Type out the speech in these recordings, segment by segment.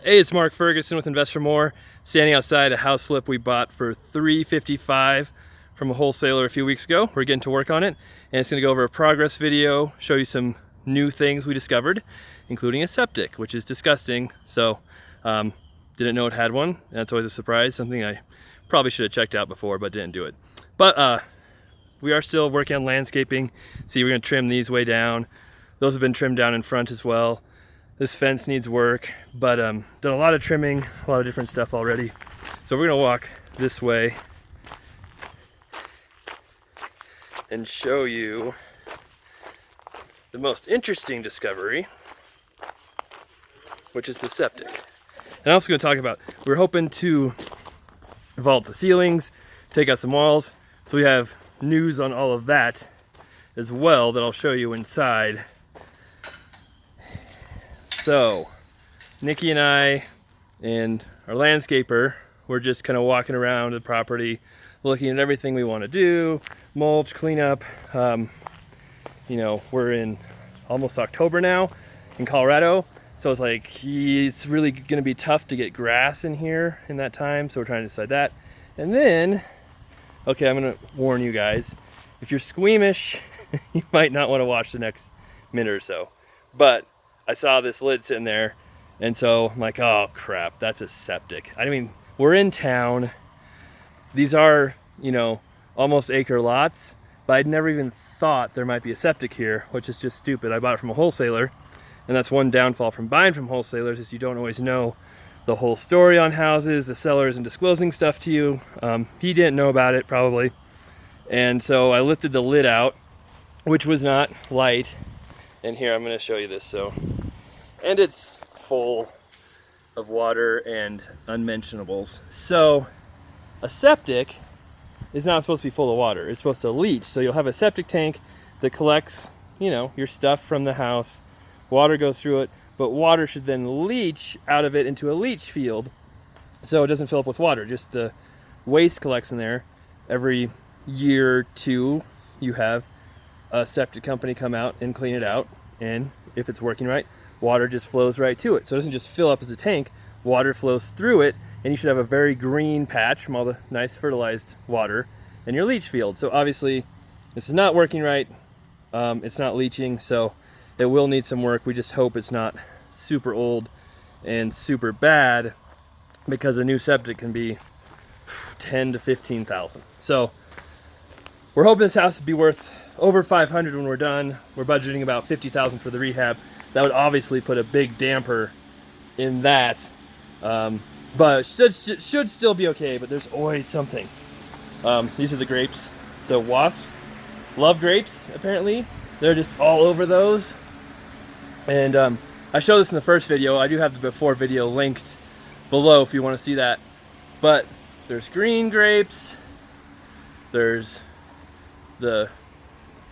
Hey, it's Mark Ferguson with Invest for More, standing outside a house flip we bought for $355 from a wholesaler a few weeks ago. We're getting to work on it, and it's going to go over a progress video, show you some new things we discovered, including a septic, which is disgusting. So, didn't know it had one. That's always a surprise, something I probably should have checked out before, but didn't do it. But we are still working on landscaping. See, we're going to trim these way down. Those have been trimmed down in front as well. This fence needs work, but done a lot of trimming, a lot of different stuff already. So we're gonna walk this way and show you the most interesting discovery, which is the septic. And I'm also gonna talk about, we're hoping to vault the ceilings, take out some walls, so we have news on all of that as well that I'll show you inside. So, Nikki and I and our landscaper, we're just kind of walking around the property, looking at everything we want to do, mulch, cleanup. You know, we're in almost October now in Colorado, so it's like it's really going to be tough to get grass in here in that time, so we're trying to decide that. And then, okay, I'm going to warn you guys, if you're squeamish, you might not want to watch the next minute or so. But I saw this lid sitting there, and so I'm like, oh crap, that's a septic. I mean, we're in town. These are, you know, almost acre lots, but I'd never even thought there might be a septic here, which is just stupid. I bought it from a wholesaler, and that's one downfall from buying from wholesalers is you don't always know the whole story on houses. The seller isn't disclosing stuff to you. He didn't know about it probably. And so I lifted the lid out, which was not light. And here, I'm gonna show you this, and it's full of water and unmentionables. So a septic is not supposed to be full of water. It's supposed to leach. So you'll have a septic tank that collects, you know, your stuff from the house. Water goes through it, but water should then leach out of it into a leach field so it doesn't fill up with water. Just the waste collects in there. Every year or two, you have a septic company come out and clean it out, and if it's working right, water just flows right to it. So it doesn't just fill up as a tank, water flows through it, and you should have a very green patch from all the nice fertilized water in your leach field. So obviously this is not working right. It's not leaching, so it will need some work. We just hope it's not super old and super bad, because a new septic can be 10 to 15,000. So we're hoping this house will be worth over 500 when we're done. We're budgeting about 50,000 for the rehab. That would obviously put a big damper in that, but should still be okay. But there's always something. These are the grapes. So wasps love grapes. Apparently, they're just all over those. And I showed this in the first video. I do have the before video linked below if you want to see that. But there's green grapes. There's the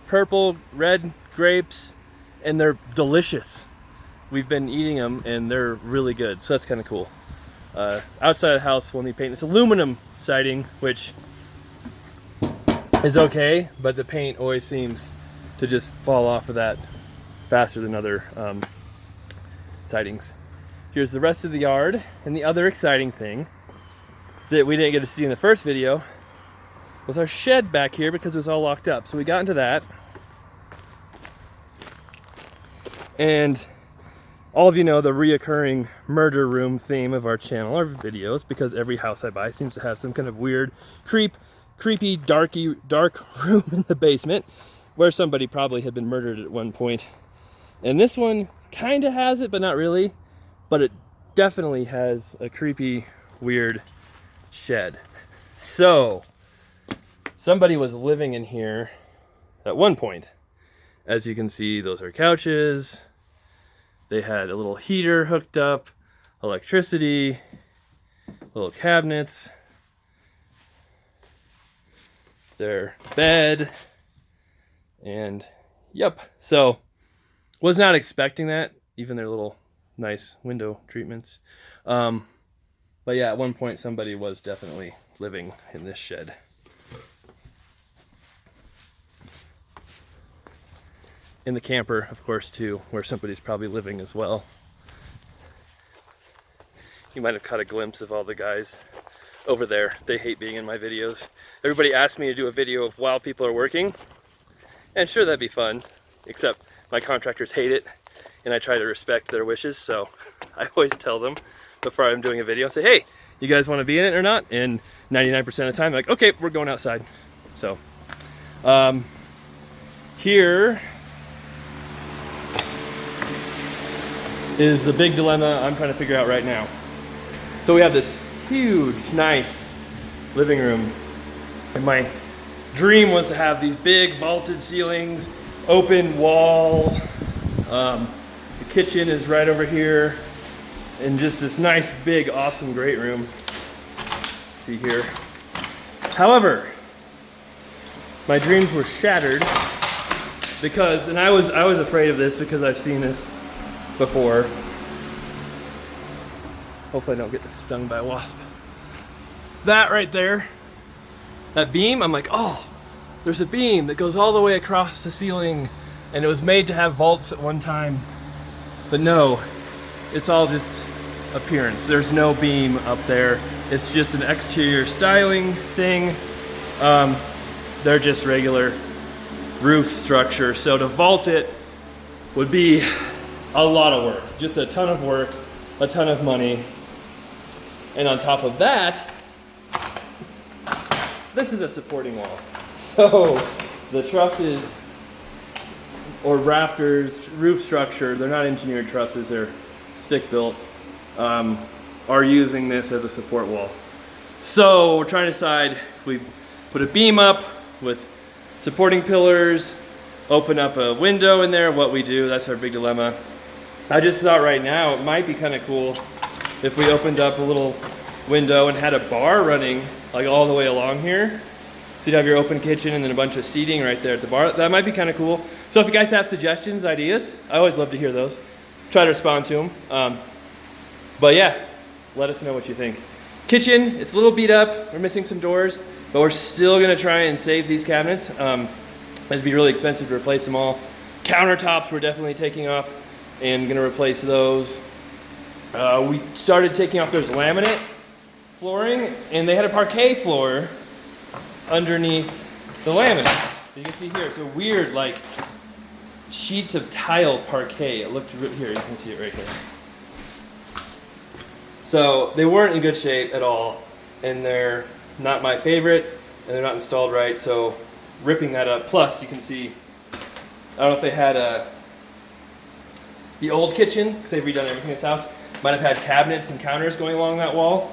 purple, red grapes, and they're delicious. We've been eating them, and they're really good, so that's kind of cool. Outside of the house, we'll need paint. It's aluminum siding, which is okay, but the paint always seems to just fall off of that faster than other sidings. Here's the rest of the yard, and the other exciting thing that we didn't get to see in the first video was our shed back here, because it was all locked up. So we got into that. And all of you know the reoccurring murder room theme of our channel, our videos, because every house I buy seems to have some kind of weird, creepy, dark room in the basement where somebody probably had been murdered at one point. And this one kind of has it, but not really. But it definitely has a creepy, weird shed. So somebody was living in here at one point. As you can see, those are couches. They had a little heater hooked up, electricity, little cabinets, their bed, and yep. So was not expecting that, even their little nice window treatments. But yeah, at one point somebody was definitely living in this shed. in the camper, of course, too, where somebody's probably living as well. you might have caught a glimpse of all the guys over there. They hate being in my videos. Everybody asked me to do a video of while people are working, and sure, that'd be fun, except my contractors hate it, and I try to respect their wishes, so I always tell them before I'm doing a video, say, hey, you guys want to be in it or not? And 99% of the time, like, okay, we're going outside. So, here is a big dilemma I'm trying to figure out right now. So we have this huge, nice living room, and my dream was to have these big vaulted ceilings, open wall. The kitchen is right over here, and just this nice, big, awesome, great room. See here. However, my dreams were shattered because, and I was afraid of this because I've seen this before. Hopefully I don't get stung by a wasp. That right there, that beam, I'm like, oh, there's a beam that goes all the way across the ceiling, and it was made to have vaults at one time. But no, it's all just appearance. There's no beam up there. It's just an exterior styling thing. They're just regular roof structure. So to vault it would be a lot of work, just a ton of work, a ton of money. And on top of that, this is a supporting wall. So the trusses or rafters, roof structure, they're not engineered trusses, they're stick built, are using this as a support wall. So we're trying to decide if we put a beam up with supporting pillars, open up a window in there, what we do. That's our big dilemma. I just thought right now it might be kind of cool if we opened up a little window and had a bar running like all the way along here. So you'd have your open kitchen and then a bunch of seating right there at the bar. That might be kind of cool. So if you guys have suggestions, ideas, I always love to hear those. Try to respond to them. But yeah, let us know what you think. Kitchen, it's a little beat up. We're missing some doors, but we're still gonna try and save these cabinets. It'd be really expensive to replace them all. Countertops we're definitely taking off and gonna replace those. We started taking off those laminate flooring, and they had a parquet floor underneath the laminate. You can see here, it's a weird, like, sheets of tile parquet. It looked here, you can see it right here. So they weren't in good shape at all, and they're not my favorite, and they're not installed right, so ripping that up. Plus, you can see, I don't know if they had the old kitchen, because they've redone everything in this house, might have had cabinets and counters going along that wall.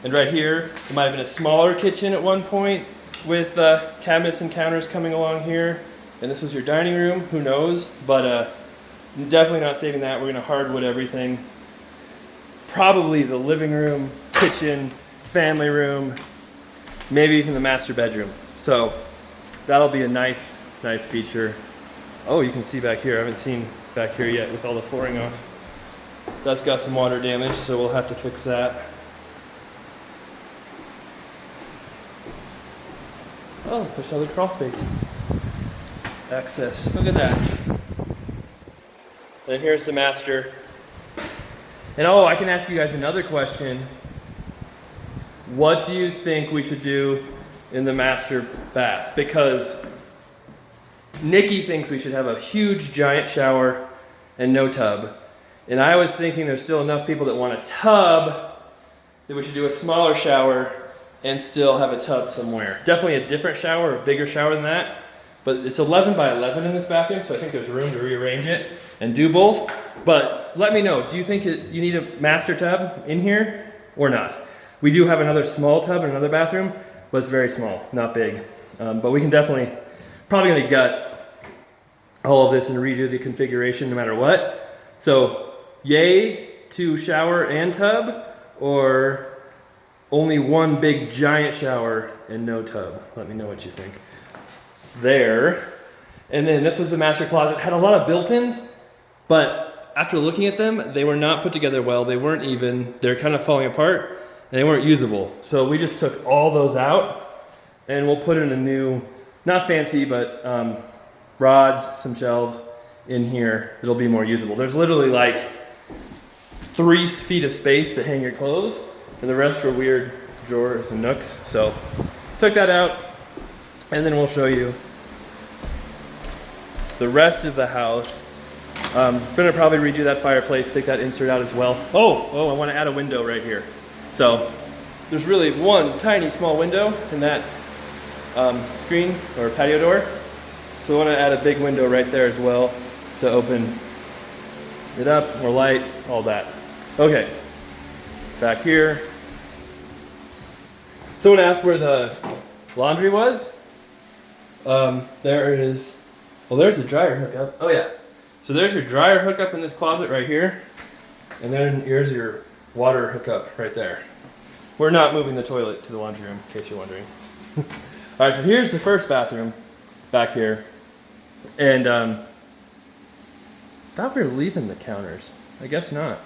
And right here, it might have been a smaller kitchen at one point with cabinets and counters coming along here. And this was your dining room, who knows? But definitely not saving that. We're gonna hardwood everything. Probably the living room, kitchen, family room, maybe even the master bedroom. So that'll be a nice feature. Oh, you can see back here. I haven't seen back here yet with all the flooring off. That's got some water damage, so we'll have to fix that. Oh, there's another crawl space. Access. Look at that. Then here's the master. And oh, I can ask you guys another question. What do you think we should do in the master bath? Because Nikki thinks we should have a huge giant shower and no tub. And I was thinking there's still enough people that want a tub that we should do a smaller shower and still have a tub somewhere. Definitely a different shower, a bigger shower than that. But it's 11 by 11 in this bathroom, so I think there's room to rearrange it and do both. But let me know, do you think you need a master tub in here or not? We do have another small tub in another bathroom, but it's very small, not big. But we can definitely, probably gonna gut all of this and redo the configuration no matter what. So yay to shower and tub, or only one big giant shower and no tub? Let me know what you think. There. And then this was the master closet. Had a lot of built-ins, but after looking at them, they were not put together well. They weren't even. They're kind of falling apart, and they weren't usable. So we just took all those out, and we'll put in a new, not fancy, but rods, some shelves in here that'll be more usable. There's literally like 3 feet of space to hang your clothes, and the rest were weird drawers and nooks. So took that out, and then we'll show you the rest of the house. Gonna probably redo that fireplace, take that insert out as well. Oh, I want to add a window right here. So there's really one tiny small window in that screen or patio door. So I want to add a big window right there as well to open it up, more light, all that. Okay, back here. Someone asked where the laundry was. There is, well, there's a dryer hookup. Oh yeah. So there's your dryer hookup in this closet right here. And then here's your water hookup right there. We're not moving the toilet to the laundry room, in case you're wondering. All right, so here's the first bathroom back here. And thought we were leaving the counters. I guess not.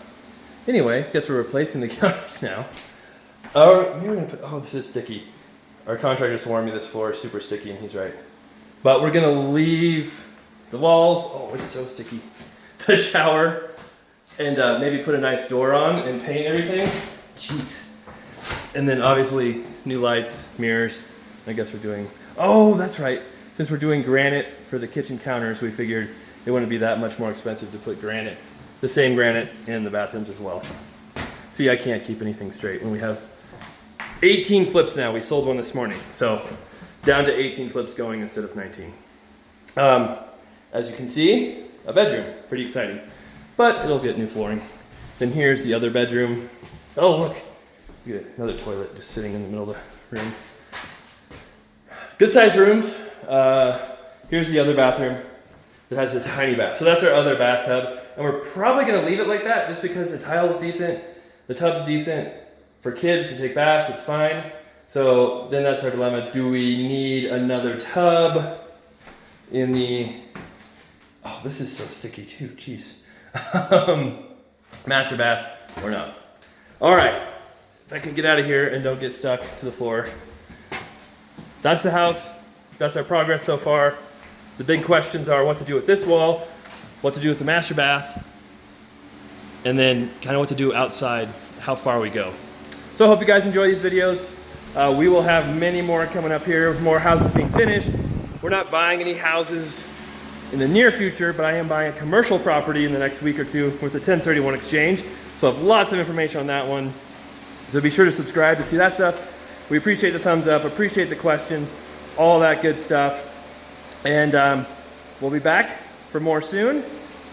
Anyway, guess we're replacing the counters now. Oh, this is sticky. Our contractor just warned me this floor is super sticky, and he's right. But we're gonna leave the walls, oh, it's so sticky, to shower, and maybe put a nice door on and paint everything. Jeez. And then obviously new lights, mirrors. I guess we're doing, oh, that's right. Since we're doing granite for the kitchen counters, we figured it wouldn't be that much more expensive to put granite, the same granite in the bathrooms as well. See, I can't keep anything straight when we have 18 flips now. We sold one this morning, so down to 18 flips going instead of 19. As you can see, a bedroom, pretty exciting, but it'll get new flooring. Then here's the other bedroom. Oh, look, you got another toilet just sitting in the middle of the room. Good sized rooms. Here's the other bathroom that has a tiny bath. So that's our other bathtub, and we're probably gonna leave it like that just because the tile's decent, the tub's decent. For kids to take baths, it's fine. So then that's our dilemma. Do we need another tub in the, oh, this is so sticky too, jeez. Master bath or not. All right, if I can get out of here and don't get stuck to the floor. That's the house, that's our progress so far. The big questions are what to do with this wall, what to do with the master bath, and then kind of what to do outside, how far we go. So I hope you guys enjoy these videos. We will have many more coming up here, more houses being finished. We're not buying any houses in the near future, but I am buying a commercial property in the next week or two with a 1031 exchange. So I have lots of information on that one. So be sure to subscribe to see that stuff. We appreciate the thumbs up, appreciate the questions, all that good stuff. And we'll be back for more soon.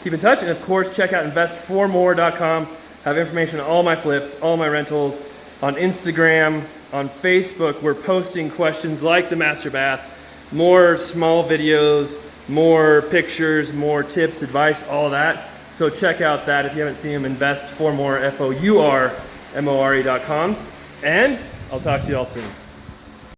Keep in touch, and of course, check out investformore.com. Have information on all my flips, all my rentals. On Instagram, on Facebook, we're posting questions like the master bath, more small videos, more pictures, more tips, advice, all that. So check out that if you haven't seen them, investformore, FOURMORE.com. And I'll talk to you all soon.